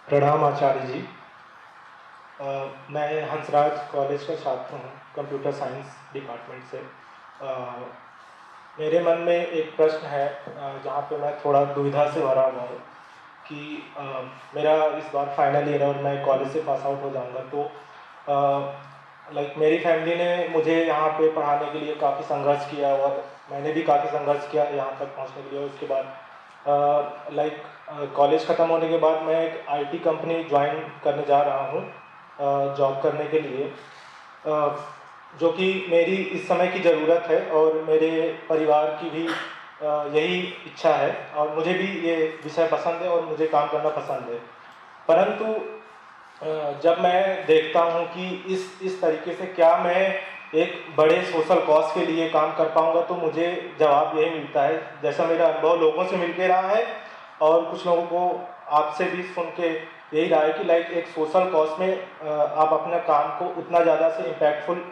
प्रणाम आचार्य जी। मैं हंसराज कॉलेज का छात्र हूँ, कंप्यूटर साइंस डिपार्टमेंट से। मेरे मन में एक प्रश्न है जहाँ पे मैं थोड़ा दुविधा से भरा हुआ हूँ कि मेरा इस बार फाइनल ईयर और मैं कॉलेज से पास आउट हो जाऊँगा, तो मेरी फैमिली ने मुझे यहाँ पे पढ़ाने के लिए काफ़ी संघर्ष किया और मैंने भी काफ़ी संघर्ष किया यहाँ तक पहुँचने के लिए। उसके बाद कॉलेज ख़त्म होने के बाद मैं एक आईटी कंपनी ज्वाइन करने जा रहा हूँ जॉब करने के लिए, जो कि मेरी इस समय की ज़रूरत है और मेरे परिवार की भी यही इच्छा है और मुझे भी ये विषय पसंद है और मुझे काम करना पसंद है। परंतु जब मैं देखता हूँ कि इस तरीके से क्या मैं एक बड़े सोशल कॉज के लिए काम कर पाऊँगा, तो मुझे जवाब यही मिलता है, जैसा मेरा अनुभव लोगों से मिल के रहा है और कुछ लोगों को आपसे भी सुन के यही रहा है कि एक सोशल कॉज में आप अपना काम को उतना ज़्यादा से इम्पैक्टफुल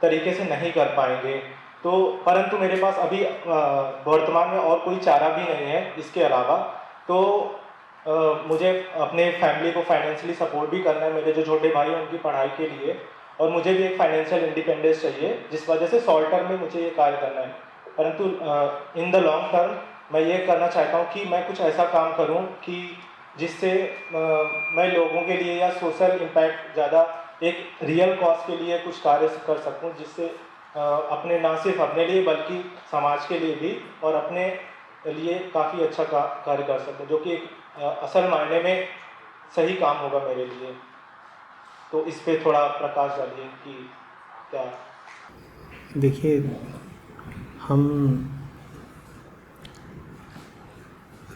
तरीके से नहीं कर पाएंगे। तो परंतु मेरे पास अभी वर्तमान में और कोई चारा भी नहीं है इसके अलावा। तो मुझे अपने फैमिली को फाइनेंशियली सपोर्ट भी करना है, मेरे जो छोटे भाई हैं उनकी पढ़ाई के लिए, और मुझे भी एक फाइनेंशियल इंडिपेंडेंस चाहिए, जिस वजह से शॉर्ट टर्म में मुझे ये कार्य करना है। परंतु इन द लॉन्ग टर्म मैं ये करना चाहता हूँ कि मैं कुछ ऐसा काम करूँ कि जिससे मैं लोगों के लिए या सोशल इम्पैक्ट ज़्यादा एक रियल कॉज के लिए कुछ कार्य कर सकूँ, जिससे अपने ना सिर्फ अपने लिए बल्कि समाज के लिए भी और अपने लिए काफ़ी अच्छा कार्य कर सकूँ, जो कि एक असल मायने में सही काम होगा मेरे लिए। तो इस पे थोड़ा प्रकाश डालिए कि क्या। देखिए, हम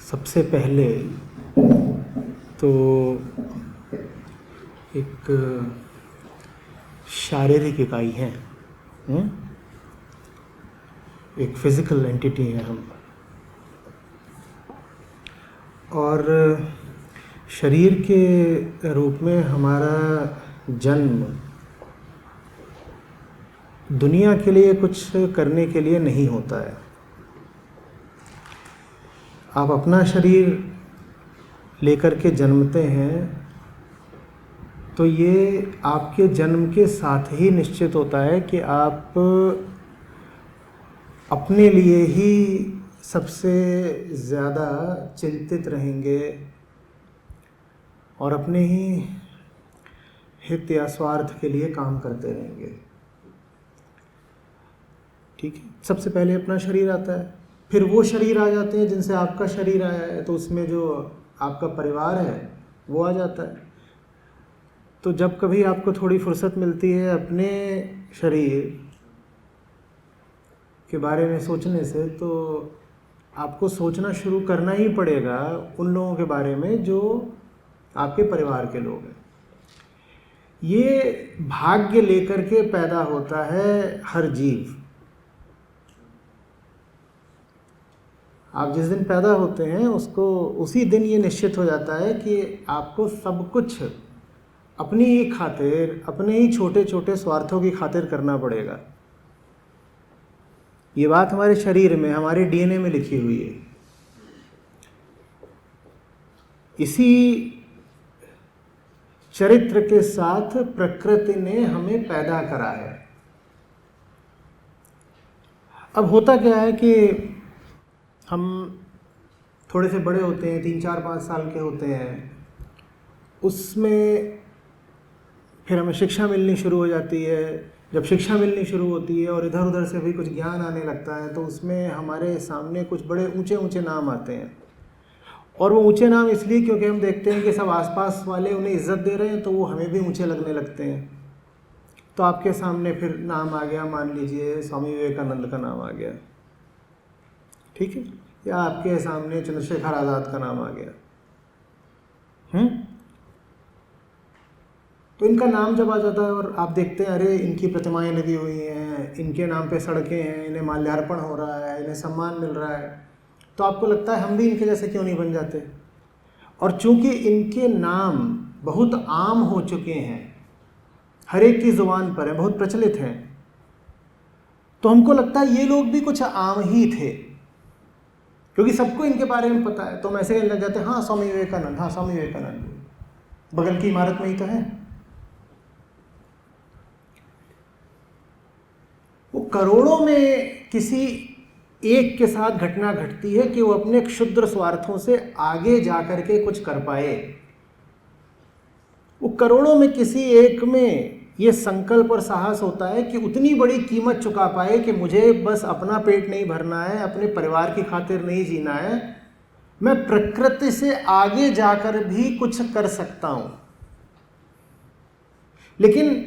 सबसे पहले तो एक शारीरिक इकाई हैं, एक फिज़िकल एंटिटी है हम, और शरीर के रूप में हमारा जन्म दुनिया के लिए कुछ करने के लिए नहीं होता है। आप अपना शरीर लेकर के जन्मते हैं तो ये आपके जन्म के साथ ही निश्चित होता है कि आप अपने लिए ही सबसे ज़्यादा चिंतित रहेंगे और अपने ही हित या स्वार्थ के लिए काम करते रहेंगे। ठीक है, सबसे पहले अपना शरीर आता है, फिर वो शरीर आ जाते हैं जिनसे आपका शरीर आया है, तो उसमें जो आपका परिवार है वो आ जाता है। तो जब कभी आपको थोड़ी फुर्सत मिलती है अपने शरीर के बारे में सोचने से, तो आपको सोचना शुरू करना ही पड़ेगा उन लोगों के बारे में जो आपके परिवार के लोग हैं। ये भाग्य लेकर के पैदा होता है हर जीव। आप जिस दिन पैदा होते हैं उसको उसी दिन ये निश्चित हो जाता है कि आपको सब कुछ अपनी ही खातिर, अपने ही छोटे छोटे स्वार्थों की खातिर करना पड़ेगा। ये बात हमारे शरीर में, हमारे डीएनए में लिखी हुई है। इसी चरित्र के साथ प्रकृति ने हमें पैदा करा है। अब होता क्या है कि हम थोड़े से बड़े होते हैं, 3-4-5 साल के होते हैं, उसमें फिर हमें शिक्षा मिलनी शुरू हो जाती है। जब शिक्षा मिलनी शुरू होती है और इधर उधर से भी कुछ ज्ञान आने लगता है, तो उसमें हमारे सामने कुछ बड़े ऊंचे ऊंचे नाम आते हैं। और वो ऊंचे नाम इसलिए क्योंकि हम देखते हैं कि सब आसपास वाले उन्हें इज्जत दे रहे हैं, तो वो हमें भी ऊंचे लगने लगते हैं। तो आपके सामने फिर नाम आ गया, मान लीजिए स्वामी विवेकानंद का नाम आ गया, ठीक है, या आपके सामने चंद्रशेखर आज़ाद का नाम आ गया। तो इनका नाम जब आ जाता है और आप देखते हैं अरे इनकी प्रतिमाएं लगी हुई हैं, इनके नाम पे सड़कें हैं, इन्हें माल्यार्पण हो रहा है, इन्हें सम्मान मिल रहा है, तो आपको लगता है हम भी इनके जैसे क्यों नहीं बन जाते। और चूंकि इनके नाम बहुत आम हो चुके हैं, हर एक की ज़ुबान पर है, बहुत प्रचलित हैं, तो हमको लगता है ये लोग भी कुछ आम ही थे, क्योंकि सबको इनके बारे में पता है। तो हम ऐसे कहने लग जाते हैं, हाँ स्वामी विवेकानंद, हाँ स्वामी विवेकानंद। बगल की इमारत में ही तो है। वो करोड़ों में किसी एक के साथ घटना घटती है कि वो अपने क्षुद्र स्वार्थों से आगे जाकर के कुछ कर पाए। वो करोड़ों में किसी एक में ये संकल्प और साहस होता है कि उतनी बड़ी कीमत चुका पाए कि मुझे बस अपना पेट नहीं भरना है, अपने परिवार की खातिर नहीं जीना है, मैं प्रकृति से आगे जाकर भी कुछ कर सकता हूं। लेकिन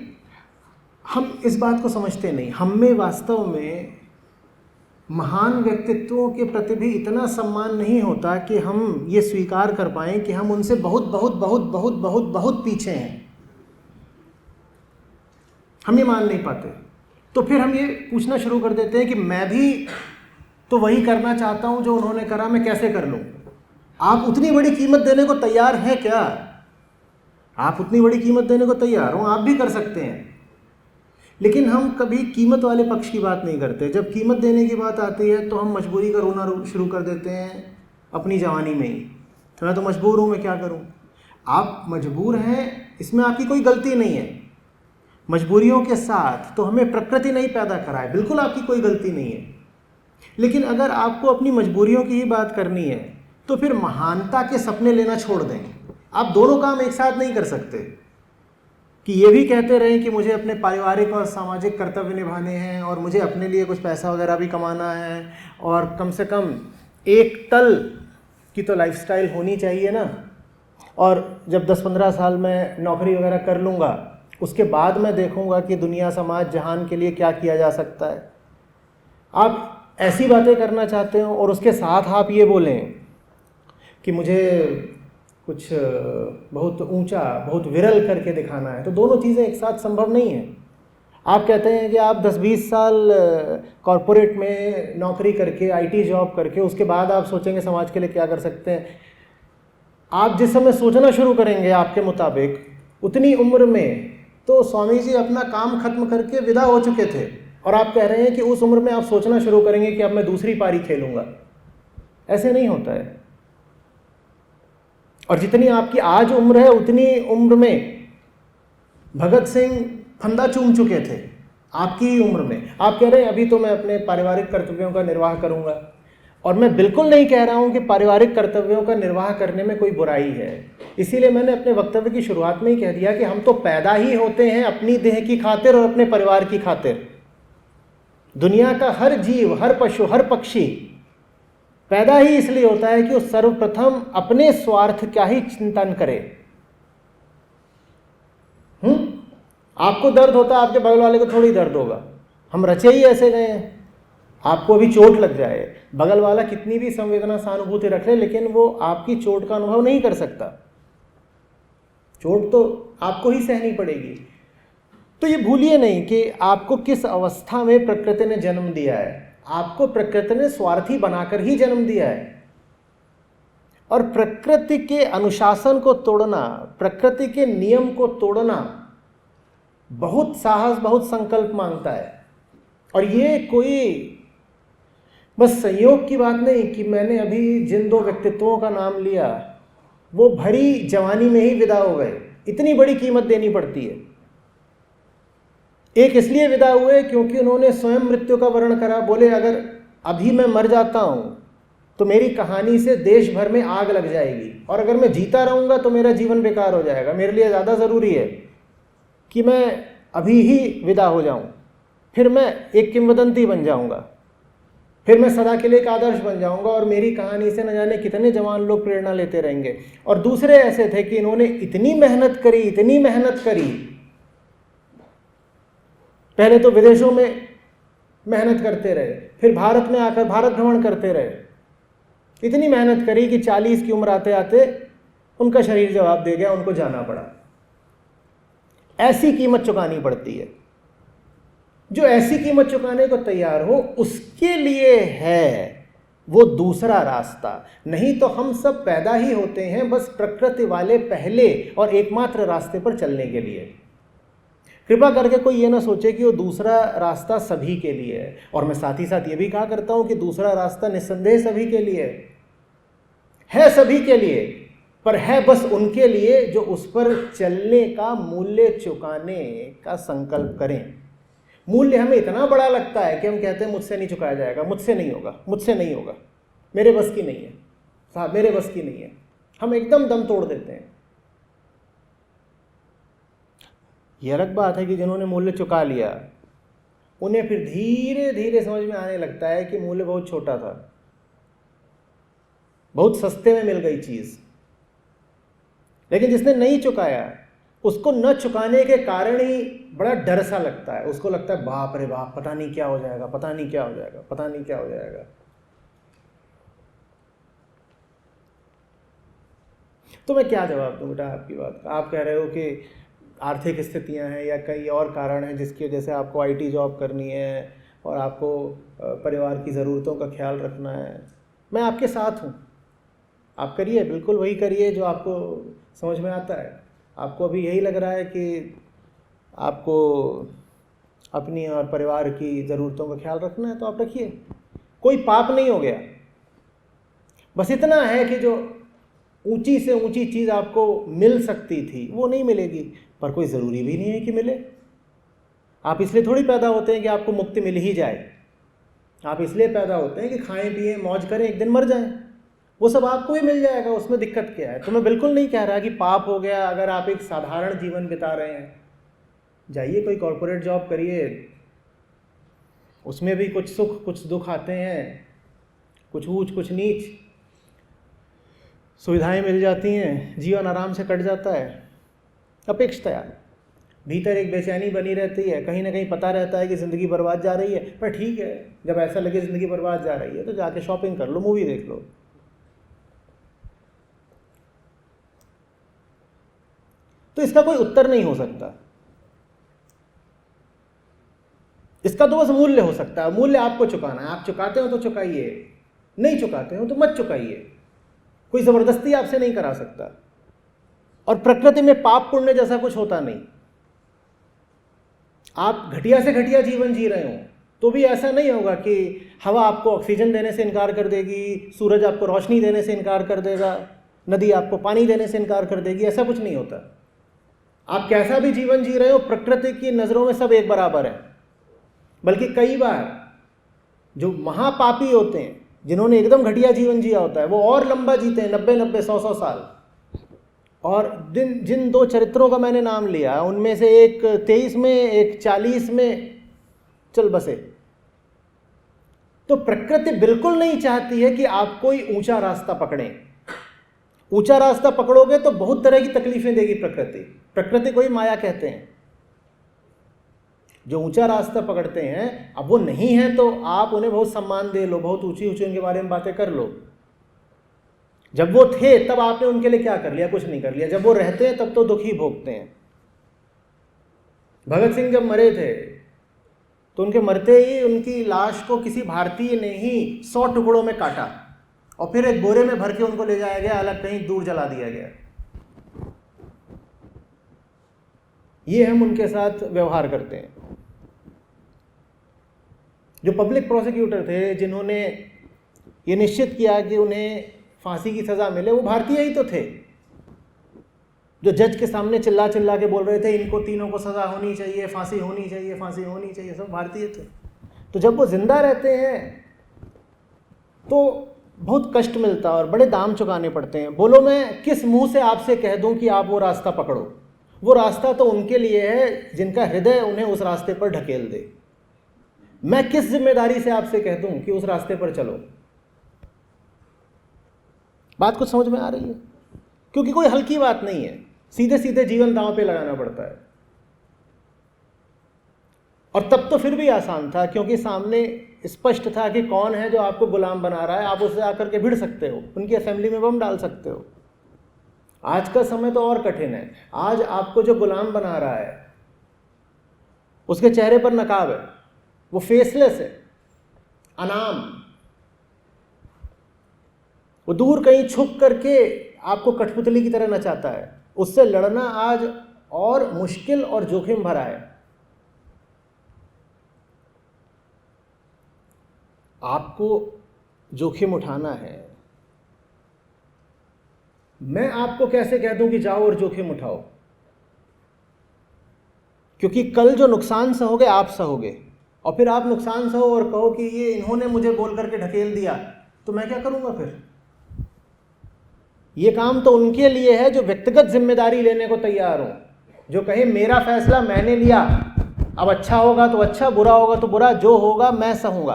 हम इस बात को समझते नहीं। हम में वास्तव में महान व्यक्तित्वों के प्रति भी इतना सम्मान नहीं होता कि हम ये स्वीकार कर पाएं कि हम उनसे बहुत बहुत बहुत बहुत बहुत बहुत पीछे हैं। हम ये मान नहीं पाते। तो फिर हम ये पूछना शुरू कर देते हैं कि मैं भी तो वही करना चाहता हूं जो उन्होंने करा, मैं कैसे कर लूं? आप उतनी बड़ी कीमत देने को तैयार हैं क्या? आप उतनी बड़ी कीमत देने को तैयार हो, आप भी कर सकते हैं। लेकिन हम कभी कीमत वाले पक्ष की बात नहीं करते। जब कीमत देने की बात आती है तो हम मजबूरी का रोना शुरू कर देते हैं अपनी जवानी में ही। तो मैं तो मजबूर हूँ, मैं क्या करूँ? आप मजबूर हैं, इसमें आपकी कोई गलती नहीं है। मजबूरियों के साथ तो हमें प्रकृति नहीं पैदा करा है, बिल्कुल आपकी कोई गलती नहीं है। लेकिन अगर आपको अपनी मजबूरियों की ही बात करनी है तो फिर महानता के सपने लेना छोड़ दें। आप दोनों काम एक साथ नहीं कर सकते कि ये भी कहते रहें कि मुझे अपने पारिवारिक और सामाजिक कर्तव्य निभाने हैं और मुझे अपने लिए कुछ पैसा वगैरह भी कमाना है और कम से कम एक तल की तो लाइफस्टाइल होनी चाहिए ना। और जब 10-15 साल में नौकरी वगैरह कर लूँगा उसके बाद मैं देखूँगा कि दुनिया समाज जहान के लिए क्या किया जा सकता है। आप ऐसी बातें करना चाहते हो और उसके साथ आप ये बोलें कि मुझे कुछ बहुत ऊंचा, बहुत विरल करके दिखाना है, तो दोनों चीज़ें एक साथ संभव नहीं है। आप कहते हैं कि आप 10-20 साल कॉरपोरेट में नौकरी करके, आईटी जॉब करके, उसके बाद आप सोचेंगे समाज के लिए क्या कर सकते हैं। आप जिस समय सोचना शुरू करेंगे आपके मुताबिक, उतनी उम्र में तो स्वामी जी अपना काम खत्म करके विदा हो चुके थे और आप कह रहे हैं कि उस उम्र में आप सोचना शुरू करेंगे कि अब मैं दूसरी पारी खेलूँगा। ऐसे नहीं होता है। और जितनी आपकी आज उम्र है उतनी उम्र में भगत सिंह फंदा चूम चुके थे आपकी ही उम्र में। आप कह रहे हैं अभी तो मैं अपने पारिवारिक कर्तव्यों का निर्वाह करूंगा। और मैं बिल्कुल नहीं कह रहा हूं कि पारिवारिक कर्तव्यों का निर्वाह करने में कोई बुराई है। इसीलिए मैंने अपने वक्तव्य की शुरुआत में ही कह दिया कि हम तो पैदा ही होते हैं अपनी देह की खातिर और अपने परिवार की खातिर। दुनिया का हर जीव, हर पशु, हर पक्षी पैदा ही इसलिए होता है कि वो सर्वप्रथम अपने स्वार्थ का ही चिंतन करे। आपको दर्द होता है, आपके बगल वाले को थोड़ी दर्द होगा। हम रचे ही ऐसे गए हैं। आपको अभी चोट लग जाए, बगल वाला कितनी भी संवेदना सहानुभूति रख ले, लेकिन वो आपकी चोट का अनुभव नहीं कर सकता। चोट तो आपको ही सहनी पड़ेगी। तो ये भूलिए नहीं कि आपको किस अवस्था में प्रकृति ने जन्म दिया है। आपको प्रकृति ने स्वार्थी बनाकर ही जन्म दिया है। और प्रकृति के अनुशासन को तोड़ना, प्रकृति के नियम को तोड़ना बहुत साहस, बहुत संकल्प मांगता है। और ये कोई बस संयोग की बात नहीं कि मैंने अभी जिन दो व्यक्तित्वों का नाम लिया वो भरी जवानी में ही विदा हो गए। इतनी बड़ी कीमत देनी पड़ती है। एक इसलिए विदा हुए क्योंकि उन्होंने स्वयं मृत्यु का वर्ण करा। बोले अगर अभी मैं मर जाता हूं तो मेरी कहानी से देश भर में आग लग जाएगी, और अगर मैं जीता रहूंगा तो मेरा जीवन बेकार हो जाएगा। मेरे लिए ज़्यादा ज़रूरी है कि मैं अभी ही विदा हो जाऊं, फिर मैं एक किंवदंती बन जाऊंगा, फिर मैं सदा के लिए एक आदर्श बन जाऊंगा और मेरी कहानी से न जाने कितने जवान लोग प्रेरणा लेते रहेंगे। और दूसरे ऐसे थे कि इन्होंने इतनी मेहनत करी, इतनी मेहनत करी, पहले तो विदेशों में मेहनत करते रहे, फिर भारत में आकर भारत भ्रमण करते रहे। इतनी मेहनत करी कि 40 की उम्र आते आते उनका शरीर जवाब दे गया, उनको जाना पड़ा। ऐसी कीमत चुकानी पड़ती है। जो ऐसी कीमत चुकाने को तैयार हो उसके लिए है वो दूसरा रास्ता। नहीं तो हम सब पैदा ही होते हैं बस प्रकृति वाले पहले और एकमात्र रास्ते पर चलने के लिए। कृपा करके कोई ये ना सोचे कि वो दूसरा रास्ता सभी के लिए है। और मैं साथ ही साथ ये भी कहा करता हूं कि दूसरा रास्ता निस्संदेह सभी के लिए है, सभी के लिए। पर है बस उनके लिए जो उस पर चलने का मूल्य चुकाने का संकल्प करें। मूल्य हमें इतना बड़ा लगता है कि हम कहते हैं मुझसे नहीं चुकाया जाएगा, मुझसे नहीं होगा, मुझसे नहीं होगा, मेरे बस की नहीं है साहब, मेरे बस की नहीं है। हम एकदम दम तोड़ देते हैं। यह अलग बात है कि जिन्होंने मूल्य चुका लिया उन्हें फिर धीरे धीरे समझ में आने लगता है कि मूल्य बहुत छोटा था, बहुत सस्ते में मिल गई चीज़। लेकिन जिसने नहीं चुकाया उसको न चुकाने के कारण ही बड़ा डर सा लगता है। उसको लगता है बाप रे बाप, पता नहीं क्या हो जाएगा, पता नहीं क्या हो जाएगा, पता नहीं क्या हो जाएगा। तो मैं क्या जवाब दूं बेटा आपकी बात का? आप कह रहे हो कि आर्थिक स्थितियां हैं या कई और कारण हैं जिसकी वजह से आपको आईटी जॉब करनी है और आपको परिवार की ज़रूरतों का ख्याल रखना है। मैं आपके साथ हूँ, आप करिए, बिल्कुल वही करिए जो आपको समझ में आता है। आपको अभी यही लग रहा है कि आपको अपनी और परिवार की ज़रूरतों का ख्याल रखना है तो आप रखिए, कोई पाप नहीं हो गया। बस इतना है कि जो ऊंची से ऊंची चीज़ आपको मिल सकती थी वो नहीं मिलेगी, पर कोई ज़रूरी भी नहीं है कि मिले। आप इसलिए थोड़ी पैदा होते हैं कि आपको मुक्ति मिल ही जाए। आप इसलिए पैदा होते हैं कि खाएं पिएं मौज करें, एक दिन मर जाएं। वो सब आपको भी मिल जाएगा, उसमें दिक्कत क्या है? तो मैं बिल्कुल नहीं कह रहा कि पाप हो गया अगर आप एक साधारण जीवन बिता रहे हैं। जाइए कोई कॉरपोरेट जॉब करिए, उसमें भी कुछ सुख कुछ दुख आते हैं, कुछ ऊंच कुछ नीच, सुविधाएं मिल जाती हैं, जीवन आराम से कट जाता है। अपेक्षाया भीतर एक बेचैनी बनी रहती है, कहीं ना कहीं पता रहता है कि ज़िंदगी बर्बाद जा रही है, पर ठीक है, जब ऐसा लगे ज़िंदगी बर्बाद जा रही है तो जाके शॉपिंग कर लो, मूवी देख लो। तो इसका कोई उत्तर नहीं हो सकता, इसका तो बस मूल्य हो सकता है। मूल्य आपको चुकाना है, आप चुकाते हो तो चुकाइए, नहीं चुकाते हो तो मत चुकाइए। कोई ज़बरदस्ती आपसे नहीं करा सकता। और प्रकृति में पाप पुण्य जैसा कुछ होता नहीं। आप घटिया से घटिया जीवन जी रहे हो तो भी ऐसा नहीं होगा कि हवा आपको ऑक्सीजन देने से इनकार कर देगी, सूरज आपको रोशनी देने से इनकार कर देगा, नदी आपको पानी देने से इनकार कर देगी, ऐसा कुछ नहीं होता। आप कैसा भी जीवन जी रहे हो, प्रकृति की नज़रों में सब एक बराबर है। बल्कि कई बार जो महापापी होते हैं, जिन्होंने एकदम घटिया जीवन जिया होता है, वो और लंबा जीते हैं, 90-90, 100-100 साल। और जिन दो चरित्रों का मैंने नाम लिया, उनमें से एक 23 में, एक 40 में चल बसे। तो प्रकृति बिल्कुल नहीं चाहती है कि आप कोई ऊंचा रास्ता पकड़ें। ऊंचा रास्ता पकड़ोगे तो बहुत तरह की तकलीफें देगी प्रकृति। प्रकृति को ही माया कहते हैं। जो ऊंचा रास्ता पकड़ते हैं, अब वो नहीं है तो आप उन्हें बहुत सम्मान दे लो, बहुत ऊंची ऊंची उनके बारे में बातें कर लो। जब वो थे तब आपने उनके लिए क्या कर लिया? कुछ नहीं कर लिया। जब वो रहते हैं तब तो दुख ही भोगते हैं। भगत सिंह जब मरे थे तो उनके मरते ही उनकी लाश को किसी भारतीय ने ही 100 टुकड़ों में काटा और फिर एक बोरे में भर के उनको ले जाया गया, अलग कहीं दूर जला दिया गया। ये हम उनके साथ व्यवहार करते हैं। जो पब्लिक प्रोसिक्यूटर थे, जिन्होंने ये निश्चित किया कि उन्हें फांसी की सज़ा मिले, वो भारतीय ही तो थे। जो जज के सामने चिल्ला चिल्ला के बोल रहे थे इनको तीनों को सज़ा होनी चाहिए, फांसी होनी चाहिए, फांसी होनी चाहिए, सब भारतीय थे। तो जब वो जिंदा रहते हैं तो बहुत कष्ट मिलता है और बड़े दाम चुकाने पड़ते हैं। बोलो मैं किस मुंह से आपसे कह दूं कि आप वो रास्ता पकड़ो? वो रास्ता तो उनके लिए है जिनका हृदय उन्हें उस रास्ते पर ढकेल दे। मैं किस जिम्मेदारी से आपसे कह दूं कि उस रास्ते पर चलो? बात कुछ समझ में आ रही है? क्योंकि कोई हल्की बात नहीं है, सीधे सीधे जीवन दांव पे लगाना पड़ता है। और तब तो फिर भी आसान था, क्योंकि सामने स्पष्ट था कि कौन है जो आपको गुलाम बना रहा है। आप उससे आकर के भिड़ सकते हो, उनकी असेंबली में बम डाल सकते हो। आज का समय तो और कठिन है। आज आपको जो गुलाम बना रहा है उसके चेहरे पर नकाब है, वो फेसलेस है, अनाम। वो दूर कहीं छुप करके आपको कठपुतली की तरह नचाता है। उससे लड़ना आज और मुश्किल और जोखिम भरा है। आपको जोखिम उठाना है। मैं आपको कैसे कह दूं कि जाओ और जोखिम उठाओ? क्योंकि कल जो नुकसान सहोगे आप सहोगे, और फिर आप नुकसान सहो और कहो कि ये इन्होंने मुझे बोल करके ढकेल दिया, तो मैं क्या करूंगा फिर? ये काम तो उनके लिए है जो व्यक्तिगत जिम्मेदारी लेने को तैयार हो, जो कहे मेरा फैसला मैंने लिया, अब अच्छा होगा तो अच्छा, बुरा होगा तो बुरा, जो होगा मैं सहूंगा।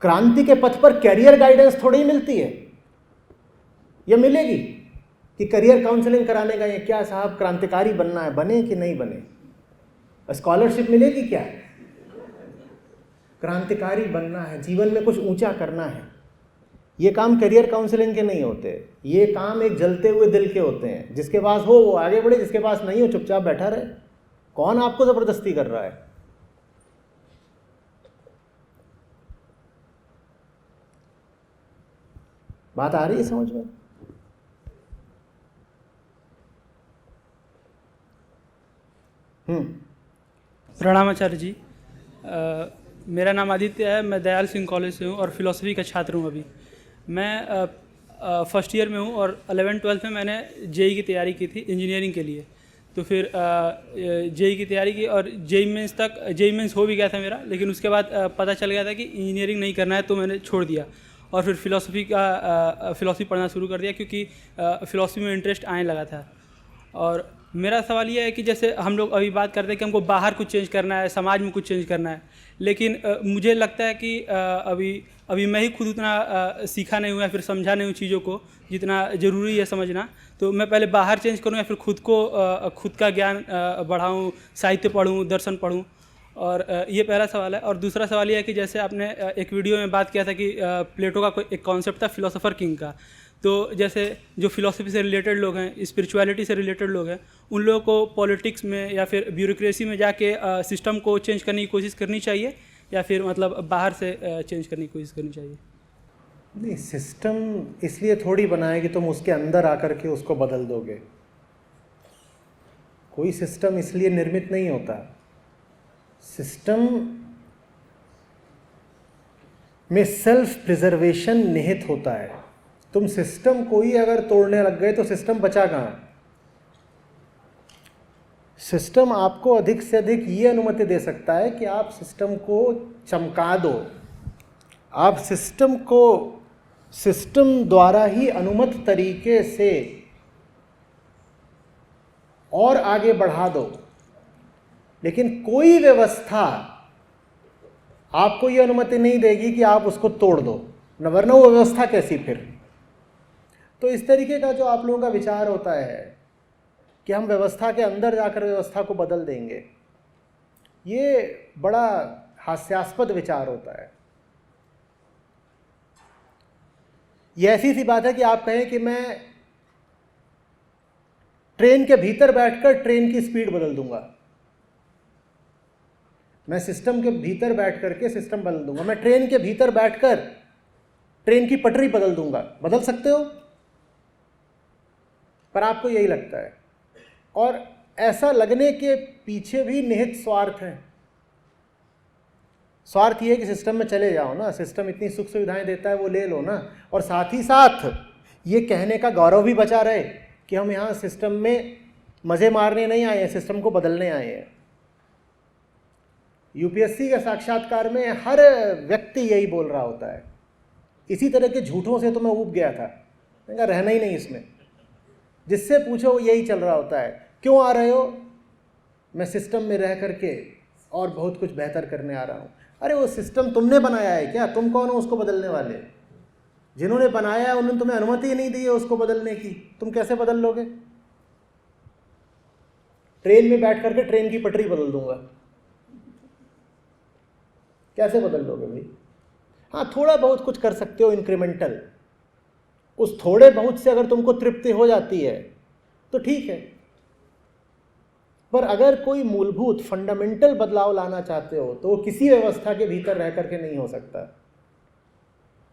क्रांति के पथ पर कैरियर गाइडेंस थोड़ी मिलती है, या मिलेगी कि करियर काउंसलिंग कराने का ये क्या साहब क्रांतिकारी बनना है, बने कि नहीं बने? स्कॉलरशिप मिलेगी क्या? क्रांतिकारी बनना है, जीवन में कुछ ऊंचा करना है, ये काम करियर काउंसलिंग के नहीं होते। ये काम एक जलते हुए दिल के होते हैं। जिसके पास हो वो आगे बढ़े, जिसके पास नहीं हो चुपचाप बैठा रहे। कौन आपको जबरदस्ती कर रहा है? बात आ रही है समझ में? प्रणाम आचार्य जी। मेरा नाम आदित्य है, मैं दयाल सिंह कॉलेज से हूँ और फिलॉसफी का छात्र हूँ। अभी मैं फर्स्ट ईयर में हूँ और 11-12 में मैंने जेई की तैयारी की थी इंजीनियरिंग के लिए। तो फिर जेई की तैयारी की और जेई मेंस हो भी गया था मेरा, लेकिन उसके बाद पता चल गया था कि इंजीनियरिंग नहीं करना है, तो मैंने छोड़ दिया और फिर फिलॉसफी पढ़ना शुरू कर दिया, क्योंकि फिलॉसफी में इंटरेस्ट आने लगा था। और मेरा सवाल ये है कि जैसे हम लोग अभी बात करते हैं कि हमको बाहर कुछ चेंज करना है, समाज में कुछ चेंज करना है, लेकिन मुझे लगता है कि अभी मैं ही खुद उतना सीखा नहीं हूँ या फिर समझा नहीं हूँ चीज़ों को जितना ज़रूरी है समझना। तो मैं पहले बाहर चेंज करूँ या फिर खुद का ज्ञान बढ़ाऊँ, साहित्य पढ़ूँ, दर्शन पढ़ूँ? और ये पहला सवाल है। और दूसरा सवाल ये है कि जैसे आपने एक वीडियो में बात किया था कि प्लेटो का एक कॉन्सेप्ट था फिलोसोफर किंग का। तो जैसे जो फिलॉसफी से रिलेटेड लोग हैं, स्पिरिचुअलिटी से रिलेटेड लोग हैं, उन लोगों को पॉलिटिक्स में या फिर ब्यूरोक्रेसी में जाके सिस्टम को चेंज करने की कोशिश करनी चाहिए, या फिर मतलब बाहर से चेंज करने की कोशिश करनी चाहिए? नहीं, सिस्टम इसलिए थोड़ी बना है कि तुम उसके अंदर आकर के उसको बदल दोगे। कोई सिस्टम इसलिए निर्मित नहीं होता। सिस्टम में सेल्फ प्रिजर्वेशन निहित होता है। तुम सिस्टम को ही अगर तोड़ने लग गए तो सिस्टम बचा कहाँ? सिस्टम आपको अधिक से अधिक ये अनुमति दे सकता है कि आप सिस्टम को चमका दो। आप सिस्टम को सिस्टम द्वारा ही अनुमत तरीके से और आगे बढ़ा दो, लेकिन कोई व्यवस्था आपको ये अनुमति नहीं देगी कि आप उसको तोड़ दो, न वरना वो व्यवस्था कैसी फिर? तो इस तरीके का जो आप लोगों का विचार होता है कि हम व्यवस्था के अंदर जाकर व्यवस्था को बदल देंगे, ये बड़ा हास्यास्पद विचार होता है। ये ऐसी सी बात है कि आप कहें कि मैं ट्रेन के भीतर बैठकर ट्रेन की स्पीड बदल दूंगा, मैं सिस्टम के भीतर बैठ करके सिस्टम बदल दूंगा, मैं ट्रेन के भीतर बैठकर ट्रेन की पटरी बदल दूंगा। बदल सकते हो, पर आपको यही लगता है। और ऐसा लगने के पीछे भी निहित स्वार्थ है। स्वार्थ ये है कि सिस्टम में चले जाओ ना, सिस्टम इतनी सुख सुविधाएं देता है, वो ले लो ना, और साथ ही साथ ये कहने का गौरव भी बचा रहे कि हम यहाँ सिस्टम में मज़े मारने नहीं आए हैं, सिस्टम को बदलने आए हैं। यूपीएससी के साक्षात्कार में हर व्यक्ति यही बोल रहा होता है। इसी तरह के झूठों से तो मैं ऊब गया था, मैंने कहा रहना ही नहीं इसमें। जिससे पूछो यही चल रहा होता है, क्यों आ रहे हो? मैं सिस्टम में रह करके और बहुत कुछ बेहतर करने आ रहा हूँ। अरे वो सिस्टम तुमने बनाया है क्या? तुम कौन हो उसको बदलने वाले? जिन्होंने बनाया है उन्होंने तुम्हें अनुमति ही नहीं दी है उसको बदलने की, तुम कैसे बदल लोगे? ट्रेन में बैठ करके ट्रेन की पटरी बदल दूंगा, कैसे बदल लोगे भाई? हाँ, थोड़ा बहुत कुछ कर सकते हो इंक्रीमेंटल, उस थोड़े बहुत से अगर तुमको तृप्ति हो जाती है तो ठीक है। पर अगर कोई मूलभूत फंडामेंटल बदलाव लाना चाहते हो तो वो किसी व्यवस्था के भीतर रह करके नहीं हो सकता।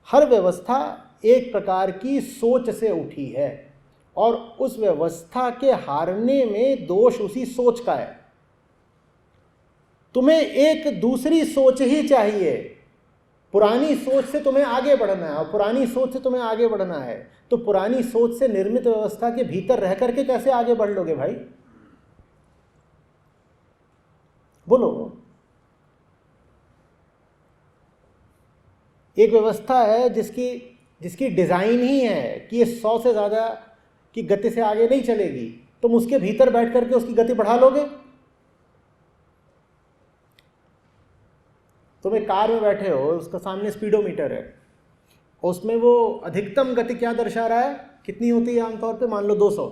हर व्यवस्था एक प्रकार की सोच से उठी है और उस व्यवस्था के हारने में दोष उसी सोच का है। तुम्हें एक दूसरी सोच ही चाहिए पुरानी सोच से तुम्हें आगे बढ़ना है, और पुरानी सोच से तुम्हें आगे बढ़ना है तो पुरानी सोच से निर्मित व्यवस्था के भीतर रह करके कैसे आगे बढ़ लोगे भाई? बोलो। एक व्यवस्था है जिसकी डिजाइन ही है कि ये 100 से ज्यादा की गति से आगे नहीं चलेगी, तुम उसके भीतर बैठ करके उसकी गति बढ़ा लोगे? तुम एक कार में बैठे हो, उसका सामने स्पीडोमीटर है, उसमें वो अधिकतम गति क्या दर्शा रहा है, कितनी होती है आमतौर पे, मान लो 200,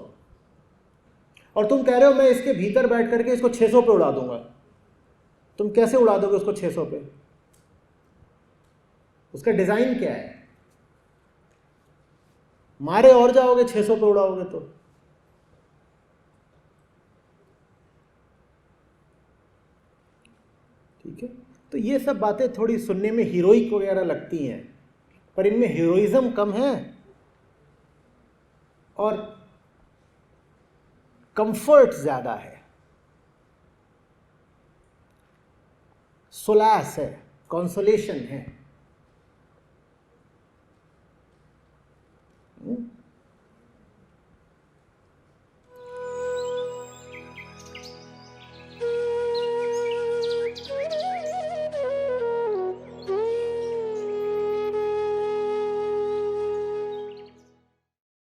और तुम कह रहे हो मैं इसके भीतर बैठ करके इसको 600 पे उड़ा दूंगा। तुम कैसे उड़ा दोगे उसको 600 पे? उसका डिजाइन क्या है? मारे और जाओगे 600 पे उड़ाओगे तो। ठीक है, तो ये सब बातें थोड़ी सुनने में हीरोइक वगैरह लगती हैं, पर इनमें हीरोइज्म कम है और कंफर्ट ज्यादा है, सोलास है, कंसोलेशन है।